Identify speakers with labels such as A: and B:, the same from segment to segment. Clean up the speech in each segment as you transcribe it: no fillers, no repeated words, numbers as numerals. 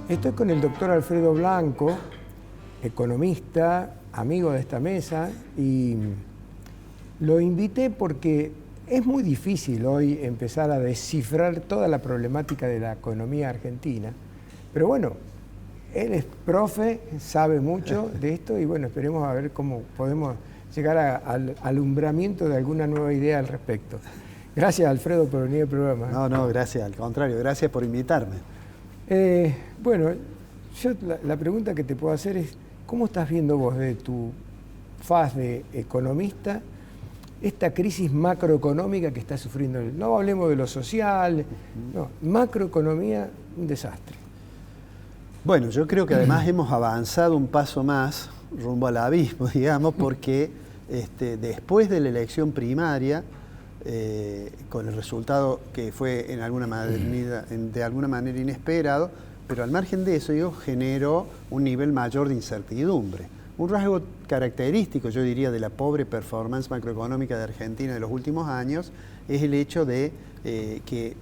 A: Estoy con el doctor Alfredo Blanco, economista, amigo de esta mesa, y lo invité porque es muy difícil hoy empezar a descifrar toda la problemática de la economía argentina. Pero bueno, él es profe, sabe mucho de esto y bueno, esperemos a ver cómo podemos llegar al alumbramiento de alguna nueva idea al respecto. Gracias, Alfredo, por venir al programa.
B: No, gracias, al contrario, gracias por invitarme.
A: Bueno, yo la pregunta que te puedo hacer es, ¿cómo estás viendo vos de tu faz de economista esta crisis macroeconómica que está sufriendo? No hablemos de lo social, no, macroeconomía, un desastre.
B: Bueno, yo creo que además hemos avanzado un paso más rumbo al abismo, digamos, porque después de la elección primaria, con el resultado que fue de alguna manera inesperado, pero al margen de eso, generó un nivel mayor de incertidumbre. Un rasgo característico, yo diría, de la pobre performance macroeconómica de Argentina de los últimos años es el hecho de que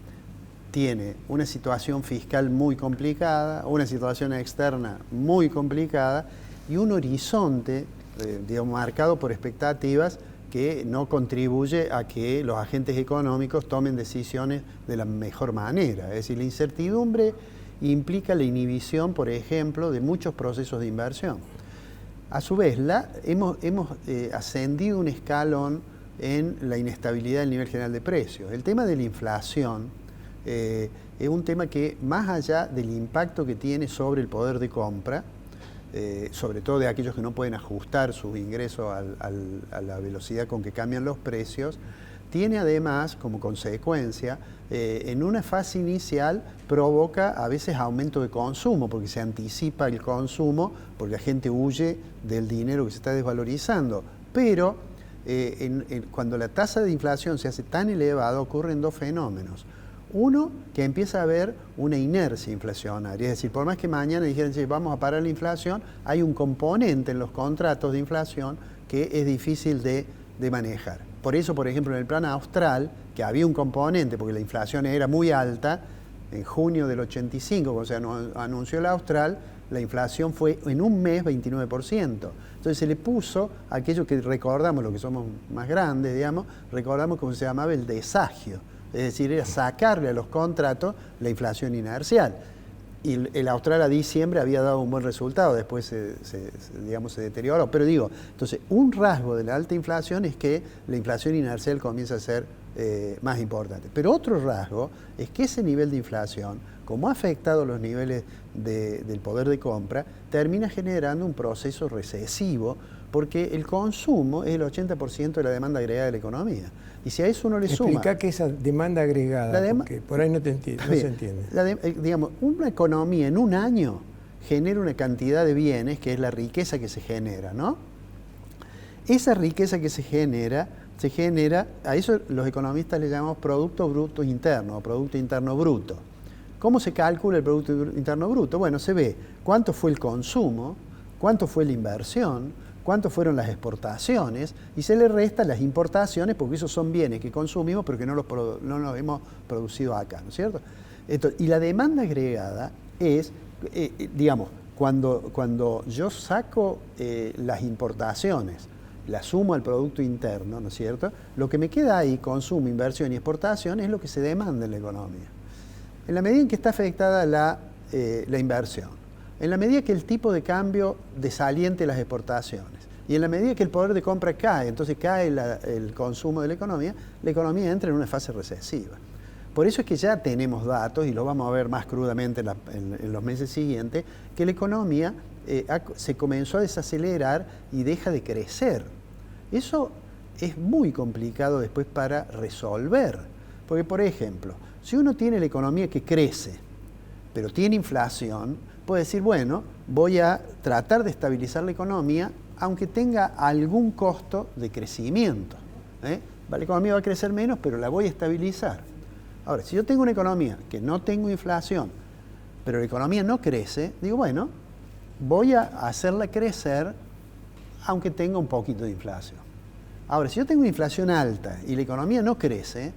B: tiene una situación fiscal muy complicada, una situación externa muy complicada y un horizonte digamos, marcado por expectativas que no contribuye a que los agentes económicos tomen decisiones de la mejor manera. Es decir, la incertidumbre implica la inhibición, por ejemplo, de muchos procesos de inversión. A su vez, hemos ascendido un escalón en la inestabilidad del nivel general de precios. El tema de la inflación es un tema que, más allá del impacto que tiene sobre el poder de compra, sobre todo de aquellos que no pueden ajustar sus ingresos a la velocidad con que cambian los precios, tiene además como consecuencia, en una fase inicial provoca a veces aumento de consumo, porque se anticipa el consumo, porque la gente huye del dinero que se está desvalorizando. Pero cuando la tasa de inflación se hace tan elevada, ocurren dos fenómenos. Uno, que empieza a haber una inercia inflacionaria, es decir, por más que mañana dijeran, vamos a parar la inflación, hay un componente en los contratos de inflación que es difícil de manejar. Por eso, por ejemplo, en el plan austral, que había un componente, porque la inflación era muy alta, en junio del 85, cuando se anunció el austral, la inflación fue en un mes 29%. Entonces se le puso aquello que recordamos, los que somos más grandes, digamos, recordamos cómo se llamaba el desagio. Es decir, era sacarle a los contratos la inflación inercial. Y el austral a diciembre había dado un buen resultado, después se deterioró. Pero digo, entonces, un rasgo de la alta inflación es que la inflación inercial comienza a ser más importante. Pero otro rasgo es que ese nivel de inflación, como ha afectado los niveles del poder de compra, termina generando un proceso recesivo, porque el consumo es el 80% de la demanda agregada de la economía. Y si a eso uno le suma...
A: Explica qué es esa demanda agregada, porque por ahí no se entiende.
B: Digamos, una economía en un año genera una cantidad de bienes, que es la riqueza que se genera, ¿no? Esa riqueza que se genera, a eso los economistas le llamamos Producto Bruto Interno, o Producto Interno Bruto. ¿Cómo se calcula el Producto Interno Bruto? Bueno, se ve cuánto fue el consumo, cuánto fue la inversión, cuánto fueron las exportaciones, y se le restan las importaciones, porque esos son bienes que consumimos, pero que no los hemos producido acá, ¿no es cierto? Entonces, y la demanda agregada es, digamos, cuando yo saco las importaciones, las sumo al Producto Interno, ¿no es cierto? Lo que me queda ahí, consumo, inversión y exportación, es lo que se demanda en la economía. En la medida en que está afectada la inversión, en la medida que el tipo de cambio desaliente las exportaciones y en la medida que el poder de compra cae, entonces cae el consumo de la economía entra en una fase recesiva. Por eso es que ya tenemos datos, y lo vamos a ver más crudamente en los meses siguientes, que la economía se comenzó a desacelerar y deja de crecer. Eso es muy complicado después para resolver, porque por ejemplo, si uno tiene la economía que crece, pero tiene inflación, puede decir, bueno, voy a tratar de estabilizar la economía, aunque tenga algún costo de crecimiento. La economía va a crecer menos, pero la voy a estabilizar. Ahora, si yo tengo una economía que no tengo inflación, pero la economía no crece, digo, bueno, voy a hacerla crecer, aunque tenga un poquito de inflación. Ahora, si yo tengo una inflación alta y la economía no crece,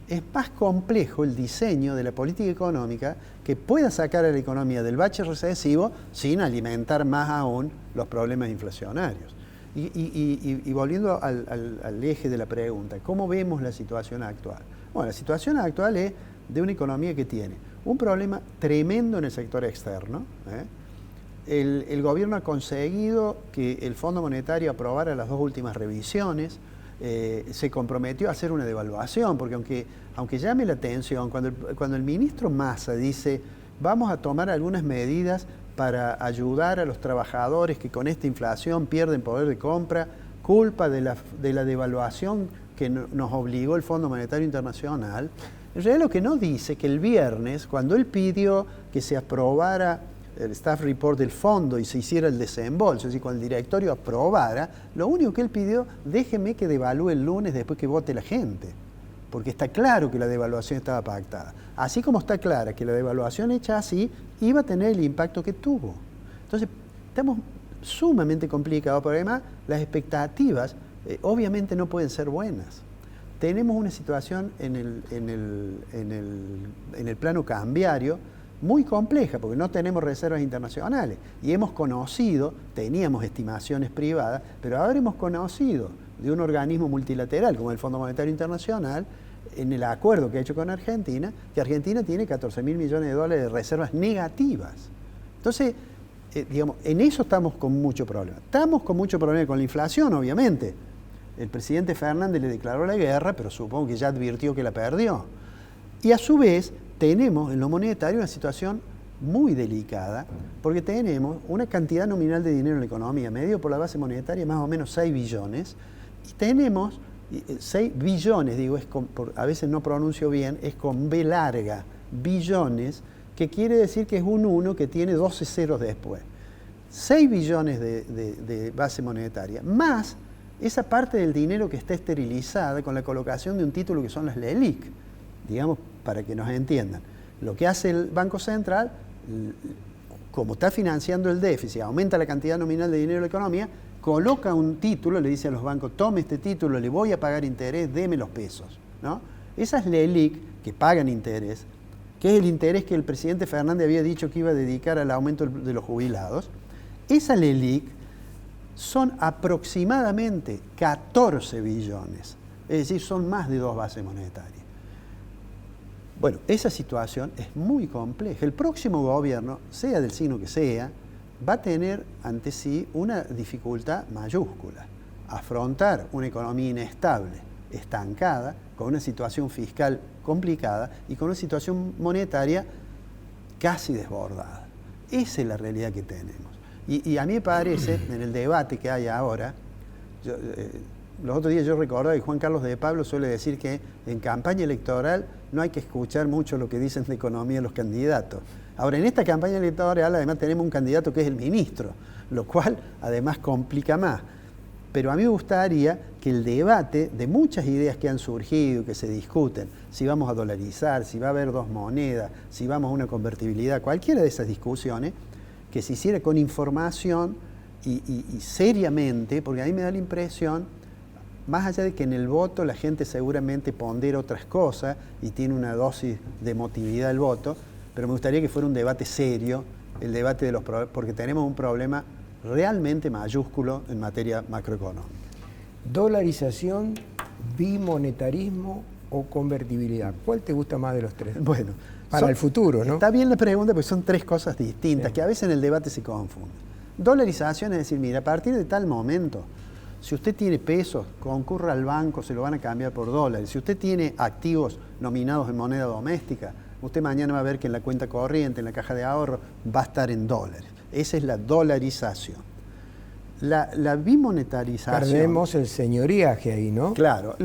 B: es más complejo el diseño de la política económica que pueda sacar a la economía del bache recesivo sin alimentar más aún los problemas inflacionarios. Y volviendo al eje de la pregunta, ¿cómo vemos la situación actual? Bueno, la situación actual es de una economía que tiene un problema tremendo en el sector externo. El gobierno ha conseguido que el Fondo Monetario aprobara las 2 últimas revisiones. Se comprometió a hacer una devaluación, porque aunque llame la atención, cuando el ministro Massa dice vamos a tomar algunas medidas para ayudar a los trabajadores que con esta inflación pierden poder de compra, culpa de la devaluación que nos obligó el Fondo Monetario Internacional, en realidad lo que no dice que el viernes, cuando él pidió que se aprobara el staff report del fondo y se hiciera el desembolso, es decir, cuando el directorio aprobara, lo único que él pidió, déjeme que devalúe el lunes después que vote la gente, porque está claro que la devaluación estaba pactada. Así como está clara que la devaluación hecha así iba a tener el impacto que tuvo. Entonces, estamos sumamente complicados, pero además las expectativas obviamente no pueden ser buenas. Tenemos una situación en el plano cambiario muy compleja, porque no tenemos reservas internacionales y teníamos estimaciones privadas, pero ahora hemos conocido de un organismo multilateral como el Fondo Monetario Internacional, en el acuerdo que ha hecho con Argentina, que Argentina tiene 14.000 millones de dólares de reservas negativas. Entonces, digamos, en eso estamos con mucho problema. Estamos con mucho problema con la inflación, obviamente. El presidente Fernández le declaró la guerra, pero supongo que ya advirtió que la perdió. Y a su vez, tenemos en lo monetario una situación muy delicada, porque tenemos una cantidad nominal de dinero en la economía, medido por la base monetaria, más o menos 6 billones, y tenemos 6 billones, digo, a veces no pronuncio bien, es con B larga, billones, que quiere decir que es un 1 que tiene 12 ceros después. 6 billones de base monetaria, más esa parte del dinero que está esterilizada con la colocación de un título que son las LELIQ, digamos, para que nos entiendan. Lo que hace el Banco Central, como está financiando el déficit, aumenta la cantidad nominal de dinero en la economía, coloca un título, le dice a los bancos, tome este título, le voy a pagar interés, deme los pesos, ¿no? Esas LELIQ que pagan interés, que es el interés que el presidente Fernández había dicho que iba a dedicar al aumento de los jubilados, esas LELIQ son aproximadamente 14 billones, es decir, son más de 2 bases monetarias. Bueno, esa situación es muy compleja. El próximo gobierno, sea del signo que sea, va a tener ante sí una dificultad mayúscula. Afrontar una economía inestable, estancada, con una situación fiscal complicada y con una situación monetaria casi desbordada. Esa es la realidad que tenemos. Y a mí me parece, en el debate que hay ahora, los otros días yo recordaba que Juan Carlos de Pablo suele decir que en campaña electoral no hay que escuchar mucho lo que dicen de economía los candidatos. Ahora, en esta campaña electoral además tenemos un candidato que es el ministro, lo cual además complica más. Pero a mí me gustaría que el debate de muchas ideas que han surgido, que se discuten, si vamos a dolarizar, si va a haber 2 monedas, si vamos a una convertibilidad, cualquiera de esas discusiones, que se hiciera con información y seriamente, porque a mí me da la impresión, más allá de que en el voto la gente seguramente pondera otras cosas y tiene una dosis de emotividad del voto, pero me gustaría que fuera un debate serio, el debate de los problemas, porque tenemos un problema realmente mayúsculo en materia macroeconómica.
A: Dolarización, bimonetarismo o convertibilidad. ¿Cuál te gusta más de los 3?
B: Bueno,
A: para el futuro, ¿no?
B: Está bien la pregunta, porque son 3 cosas distintas, que a veces en el debate se confunden. Dolarización es decir, mira, a partir de tal momento, si usted tiene pesos, concurra al banco, se lo van a cambiar por dólares. Si usted tiene activos nominados en moneda doméstica, usted mañana va a ver que en la cuenta corriente, en la caja de ahorro, va a estar en dólares. Esa es la dolarización. La bimonetarización...
A: Perdemos el señoriaje ahí, ¿no?
B: Claro.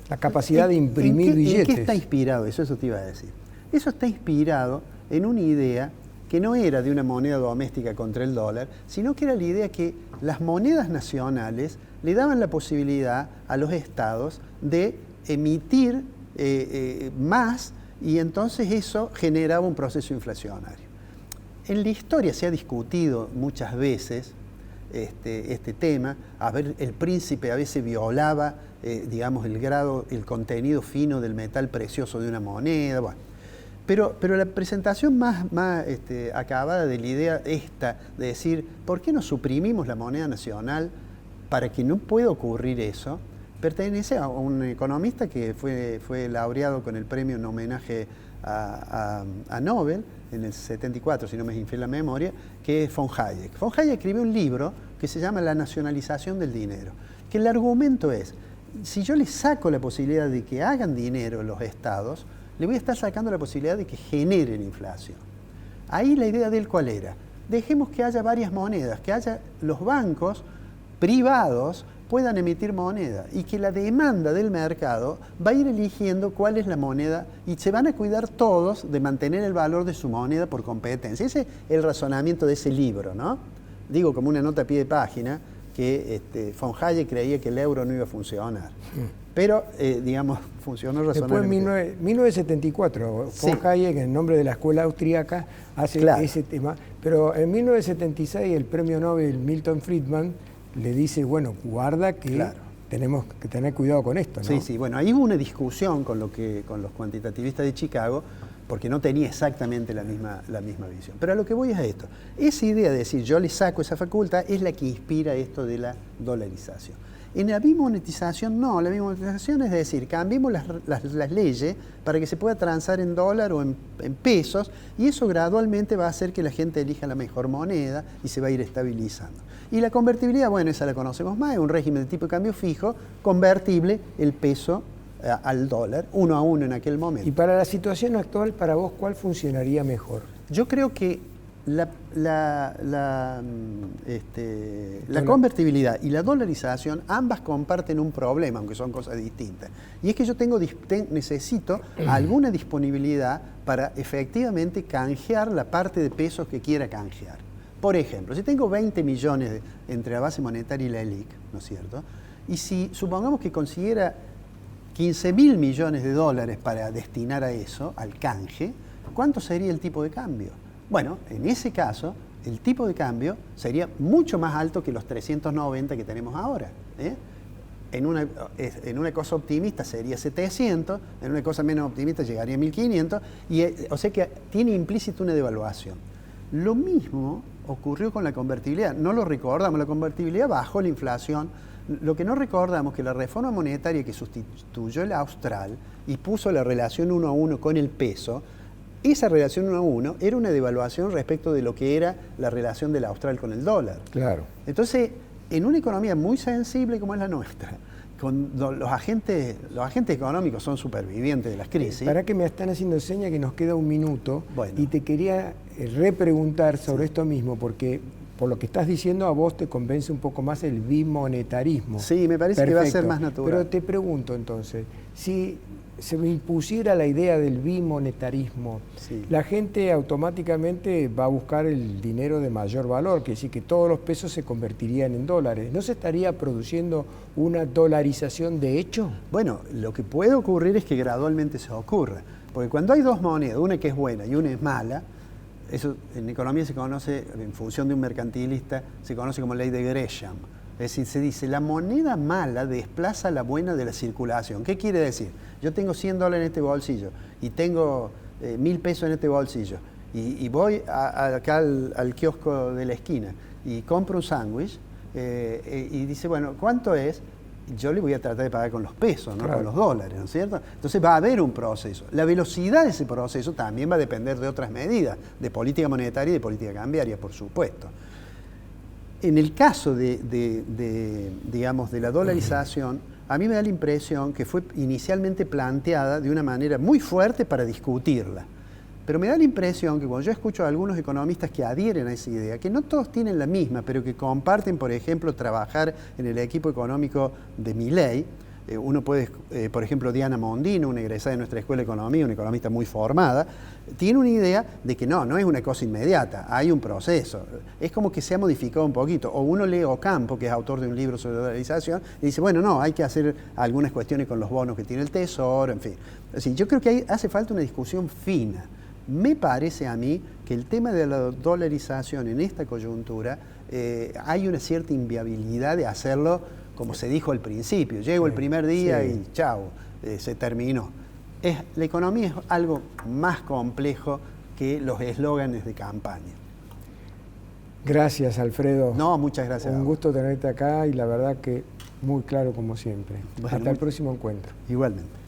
A: La capacidad de imprimir billetes.
B: ¿En qué está inspirado eso? Eso te iba a decir. Eso está inspirado en una idea que no era de una moneda doméstica contra el dólar, sino que era la idea que las monedas nacionales le daban la posibilidad a los estados de emitir más, y entonces eso generaba un proceso inflacionario. En la historia se ha discutido muchas veces este tema. A ver, el príncipe a veces violaba, digamos, el contenido fino del metal precioso de una moneda. Bueno. Pero la presentación más acabada de la idea esta, de decir, ¿por qué no suprimimos la moneda nacional para que no pueda ocurrir eso? Pertenece a un economista que fue laureado con el premio en homenaje a Nobel en el 74, si no me es infiel la memoria, que es von Hayek. Von Hayek escribió un libro que se llama La nacionalización del dinero, que el argumento es, si yo les saco la posibilidad de que hagan dinero los estados, le voy a estar sacando la posibilidad de que generen inflación. Ahí la idea de él, ¿cuál era? Dejemos que haya varias monedas, que haya los bancos privados puedan emitir moneda y que la demanda del mercado va a ir eligiendo cuál es la moneda y se van a cuidar todos de mantener el valor de su moneda por competencia. Ese es el razonamiento de ese libro, ¿no? Digo como una nota a pie de página que von Hayek creía que el euro no iba a funcionar. Pero, digamos, funcionó razonablemente.
A: Después, en 1974, von Hayek, en nombre de la escuela austríaca, hace ese tema. Pero en 1976, el premio Nobel Milton Friedman le dice, bueno, guarda que tenemos que tener cuidado con esto, ¿no?
B: Sí, sí. Bueno, ahí hubo una discusión con los cuantitativistas de Chicago, porque no tenía exactamente la misma visión. Pero a lo que voy es a esto. Esa idea de decir, yo le saco esa facultad, es la que inspira esto de la dolarización. En la bimonetización no, la bimonetización es decir, cambiemos las leyes para que se pueda transar en dólar o en pesos y eso gradualmente va a hacer que la gente elija la mejor moneda y se va a ir estabilizando. Y la convertibilidad, bueno, esa la conocemos más, es un régimen de tipo de cambio fijo, convertible el peso al dólar, 1 a 1 en aquel momento.
A: Y para la situación actual, para vos, ¿cuál funcionaría mejor?
B: Yo creo que la convertibilidad y la dolarización ambas comparten un problema, aunque son cosas distintas. Y es que yo necesito alguna disponibilidad para efectivamente canjear la parte de pesos que quiera canjear. Por ejemplo, si tengo 20 millones entre la base monetaria y la ELIC, ¿no es cierto? Y si supongamos que consiguiera 15.000 millones de dólares para destinar a eso, al canje, ¿cuánto sería el tipo de cambio? Bueno, en ese caso, el tipo de cambio sería mucho más alto que los 390 que tenemos ahora. En una cosa optimista sería 700, en una cosa menos optimista llegaría a 1.500, o sea que tiene implícito una devaluación. Lo mismo ocurrió con la convertibilidad, no lo recordamos, la convertibilidad bajó la inflación. Lo que no recordamos es que la reforma monetaria que sustituyó el austral y puso la relación 1 a 1 con el peso, esa relación 1 a 1 era una devaluación respecto de lo que era la relación del austral con el dólar.
A: Claro.
B: Entonces, en una economía muy sensible como es la nuestra, los agentes económicos son supervivientes de las crisis.
A: Para que me están haciendo señas que nos queda un minuto,
B: bueno,
A: y te quería repreguntar sobre esto mismo, porque por lo que estás diciendo a vos te convence un poco más el bimonetarismo.
B: Sí, me parece que va a ser más natural.
A: Pero te pregunto entonces, si se me impusiera la idea del bimonetarismo, la gente automáticamente va a buscar el dinero de mayor valor, que es decir, que todos los pesos se convertirían en dólares. ¿No se estaría produciendo una dolarización de hecho?
B: Bueno, lo que puede ocurrir es que gradualmente se ocurra. Porque cuando hay dos monedas, una que es buena y una es mala, eso en economía se conoce, en función de un mercantilista, se conoce como ley de Gresham. Es decir, se dice, la moneda mala desplaza la buena de la circulación. ¿Qué quiere decir? Yo tengo 100 dólares en este bolsillo y tengo 1.000 pesos en este bolsillo y voy acá al kiosco de la esquina y compro un sándwich y dice, bueno, ¿cuánto es? Yo le voy a tratar de pagar con los pesos, no con los dólares, ¿no es cierto? Entonces va a haber un proceso. La velocidad de ese proceso también va a depender de otras medidas, de política monetaria y de política cambiaria, por supuesto. En el caso digamos, de la dolarización, a mí me da la impresión que fue inicialmente planteada de una manera muy fuerte para discutirla. Pero me da la impresión que cuando yo escucho a algunos economistas que adhieren a esa idea, que no todos tienen la misma, pero que comparten, por ejemplo, trabajar en el equipo económico de Milei, uno puede, por ejemplo, Diana Mondino, una egresada de nuestra Escuela de Economía, una economista muy formada, tiene una idea de que no es una cosa inmediata, hay un proceso. Es como que se ha modificado un poquito. O uno lee Ocampo, que es autor de un libro sobre dolarización, y dice, bueno, no, hay que hacer algunas cuestiones con los bonos que tiene el Tesoro, en fin. Es decir, yo creo que hace falta una discusión fina. Me parece a mí que el tema de la dolarización en esta coyuntura, hay una cierta inviabilidad de hacerlo como se dijo al principio. Llegó el primer día y chao, se terminó. La economía es algo más complejo que los eslóganes de campaña.
A: Gracias, Alfredo.
B: No, muchas gracias.
A: Un gusto tenerte acá y la verdad que muy claro como siempre.
B: Bueno,
A: hasta el próximo encuentro.
B: Igualmente.